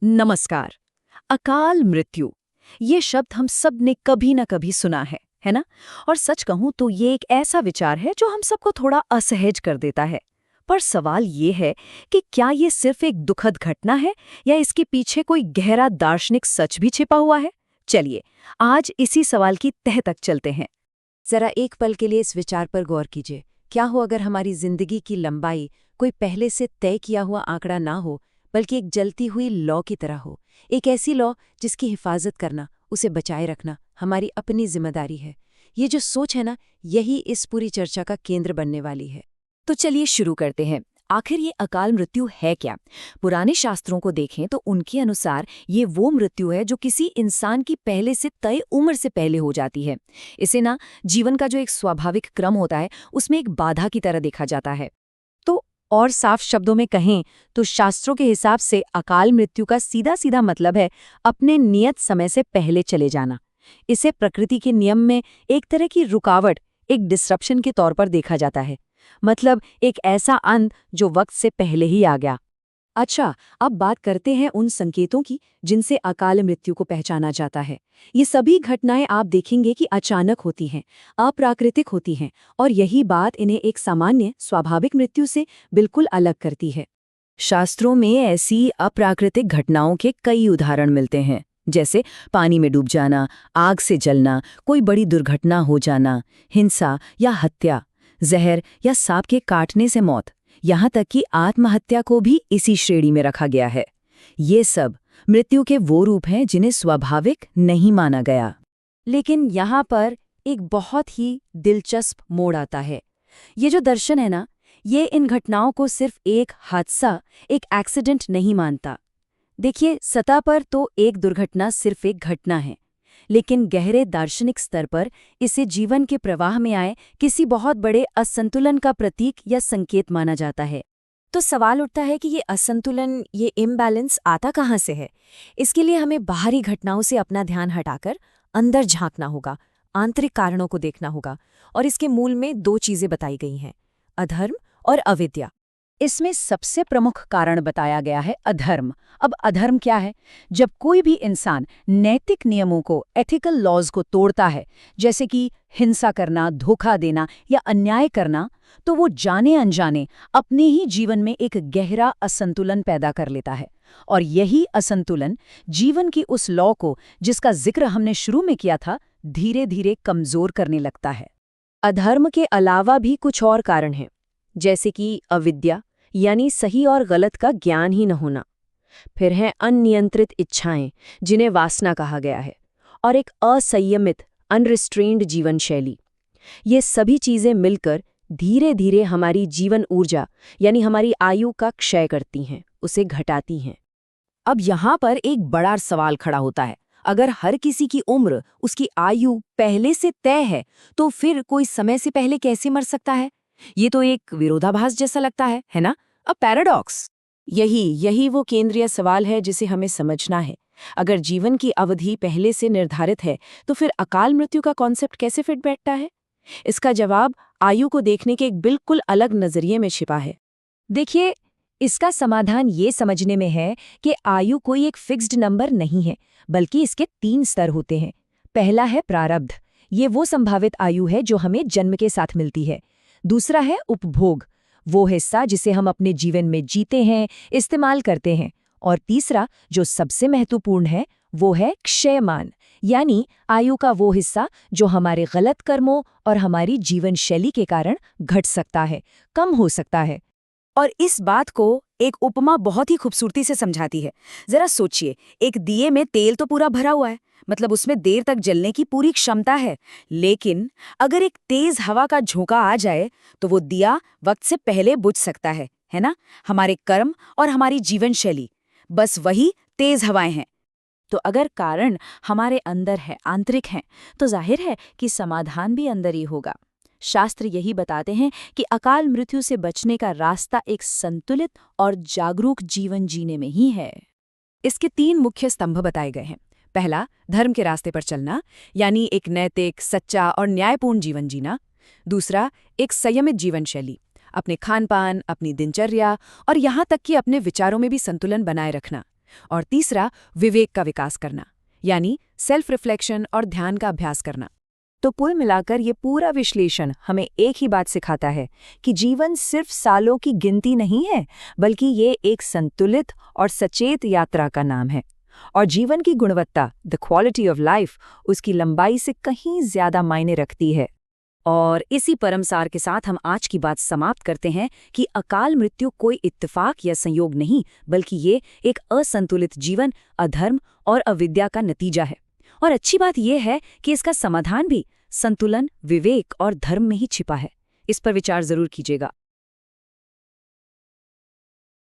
नमस्कार। अकाल मृत्यु, ये शब्द हम सब ने कभी ना कभी सुना है ना? और सच कहूं तो ये एक ऐसा विचार है जो हम सबको थोड़ा असहज कर देता है। पर सवाल ये है कि क्या ये सिर्फ एक दुखद घटना है या इसके पीछे कोई गहरा दार्शनिक सच भी छिपा हुआ है? चलिए, आज इसी सवाल की तह तक चलते हैं। जरा एक पल के लिए इस विचार पर गौर कीजिए। क्या हो अगर हमारी जिंदगी की लंबाई कोई पहले से तय किया हुआ आंकड़ा ना हो, बल्कि एक जलती हुई लौ की तरह हो। एक ऐसी लौ जिसकी हिफाजत करना, उसे बचाए रखना हमारी अपनी जिम्मेदारी है। ये जो सोच है ना, यही इस पूरी चर्चा का केंद्र बनने वाली है। तो चलिए शुरू करते हैं। आखिर ये अकाल मृत्यु है क्या? पुराने शास्त्रों को देखें तो उनके अनुसार ये वो मृत्यु है जो किसी इंसान की पहले से तय उम्र से पहले हो जाती है। इसे ना जीवन का जो एक स्वाभाविक क्रम होता है उसमें एक बाधा की तरह देखा जाता है। तो और साफ शब्दों में कहें तो शास्त्रों के हिसाब से अकाल मृत्यु का सीधा सीधा मतलब है अपने नियत समय से पहले चले जाना। इसे प्रकृति के नियम में एक तरह की रुकावट, एक डिस्रप्शन के तौर पर देखा जाता है। मतलब एक ऐसा अंत जो वक्त से पहले ही आ गया। अच्छा, अब बात करते हैं उन संकेतों की जिनसे अकाल मृत्यु को पहचाना जाता है। ये सभी घटनाएं आप देखेंगे कि अचानक होती हैं, अप्राकृतिक होती हैं, और यही बात इन्हें एक सामान्य स्वाभाविक मृत्यु से बिल्कुल अलग करती है। शास्त्रों में ऐसी अप्राकृतिक घटनाओं के कई उदाहरण मिलते हैं, जैसे पानी में डूब जाना, आग से जलना, कोई बड़ी दुर्घटना हो जाना, हिंसा या हत्या, जहर या सांप के काटने से मौत, यहाँ तक कि आत्महत्या को भी इसी श्रेणी में रखा गया है। ये सब मृत्यु के वो रूप हैं जिन्हें स्वाभाविक नहीं माना गया। लेकिन यहाँ पर एक बहुत ही दिलचस्प मोड़ आता है। ये जो दर्शन है ना, ये इन घटनाओं को सिर्फ एक हादसा, एक एक्सीडेंट नहीं मानता। देखिए, सतह पर तो एक दुर्घटना सिर्फ एक घटना है, लेकिन गहरे दार्शनिक स्तर पर इसे जीवन के प्रवाह में आए किसी बहुत बड़े असंतुलन का प्रतीक या संकेत माना जाता है। तो सवाल उठता है कि ये असंतुलन, ये इम्बैलेंस आता कहाँ से है? इसके लिए हमें बाहरी घटनाओं से अपना ध्यान हटाकर अंदर झांकना होगा, आंतरिक कारणों को देखना होगा। और इसके मूल में दो चीजें बताई गई हैं, अधर्म और अविद्या। इसमें सबसे प्रमुख कारण बताया गया है अधर्म। अब अधर्म क्या है? जब कोई भी इंसान नैतिक नियमों को, एथिकल लॉज को तोड़ता है, जैसे कि हिंसा करना, धोखा देना या अन्याय करना, तो वो जाने अनजाने अपने ही जीवन में एक गहरा असंतुलन पैदा कर लेता है। और यही असंतुलन जीवन की उस लॉ को, जिसका जिक्र हमने शुरू में किया था, धीरे धीरे कमजोर करने लगता है। अधर्म के अलावा भी कुछ और कारण हैं, जैसे कि अविद्या, यानी सही और गलत का ज्ञान ही न होना। फिर हैं अनियंत्रित इच्छाएं, जिन्हें वासना कहा गया है, और एक असंयमित, अनरिस्ट्रेन्ड जीवन शैली। ये सभी चीजें मिलकर धीरे धीरे हमारी जीवन ऊर्जा, यानी हमारी आयु का क्षय करती हैं, उसे घटाती हैं। अब यहाँ पर एक बड़ा सवाल खड़ा होता है। अगर हर किसी की उम्र, उसकी आयु पहले से तय है, तो फिर कोई समय से पहले कैसे मर सकता है? ये तो एक विरोधाभास जैसा लगता है ना? A paradox. यही वो केंद्रीय सवाल है जिसे हमें समझना है। अगर जीवन की अवधि पहले से निर्धारित है, तो फिर अकाल मृत्यु का कॉन्सेप्ट कैसे फिट बैठता है? इसका जवाब आयु को देखने के एक बिल्कुल अलग नजरिए में छिपा है। देखिए, इसका समाधान ये समझने में है कि आयु कोई एक फिक्स्ड नंबर नहीं है, बल्कि इसके 3 स्तर होते हैं। पहला है प्रारब्ध। ये वो संभावित आयु है जो हमें जन्म के साथ मिलती है। दूसरा है उपभोग, वो हिस्सा जिसे हम अपने जीवन में जीते हैं, इस्तेमाल करते हैं। और तीसरा, जो सबसे महत्वपूर्ण है, वो है क्षयमान, यानी आयु का वो हिस्सा जो हमारे गलत कर्मों और हमारी जीवन शैली के कारण घट सकता है, कम हो सकता है। और इस बात को एक उपमा बहुत ही खूबसूरती से समझाती है। जरा सोचिए, एक दिए में तेल तो पूरा भरा हुआ है, मतलब उसमें देर तक जलने की पूरी क्षमता है। लेकिन अगर एक तेज हवा का झोंका आ जाए तो वो दिया वक्त से पहले बुझ सकता है ना? हमारे कर्म और हमारी जीवन शैली, बस वही तेज हवाएं हैं। तो अगर कारण हमारे अंदर है, आंतरिक है, तो जाहिर है कि समाधान भी अंदर ही होगा। शास्त्र यही बताते हैं कि अकाल मृत्यु से बचने का रास्ता एक संतुलित और जागरूक जीवन जीने में ही है। इसके 3 मुख्य स्तंभ बताए गए हैं। पहला, धर्म के रास्ते पर चलना, यानी एक नैतिक, सच्चा और न्यायपूर्ण जीवन जीना। दूसरा, एक संयमित जीवन शैली, अपने खान पान, अपनी दिनचर्या और यहाँ तक कि अपने विचारों में भी संतुलन बनाए रखना। और तीसरा, विवेक का विकास करना, यानी सेल्फ रिफ्लेक्शन और ध्यान का अभ्यास करना। तो कुल मिलाकर ये पूरा विश्लेषण हमें एक ही बात सिखाता है कि जीवन सिर्फ सालों की गिनती नहीं है, बल्कि ये एक संतुलित और सचेत यात्रा का नाम है। और जीवन की गुणवत्ता, द क्वालिटी ऑफ लाइफ, उसकी लंबाई से कहीं ज्यादा मायने रखती है। और इसी परमसार के साथ हम आज की बात समाप्त करते हैं कि अकाल मृत्यु कोई इत्तेफाक या संयोग नहीं, बल्कि ये एक असंतुलित जीवन, अधर्म और अविद्या का नतीजा है। और अच्छी बात यह है कि इसका समाधान भी संतुलन, विवेक और धर्म में ही छिपा है। इस पर विचार जरूर कीजिएगा।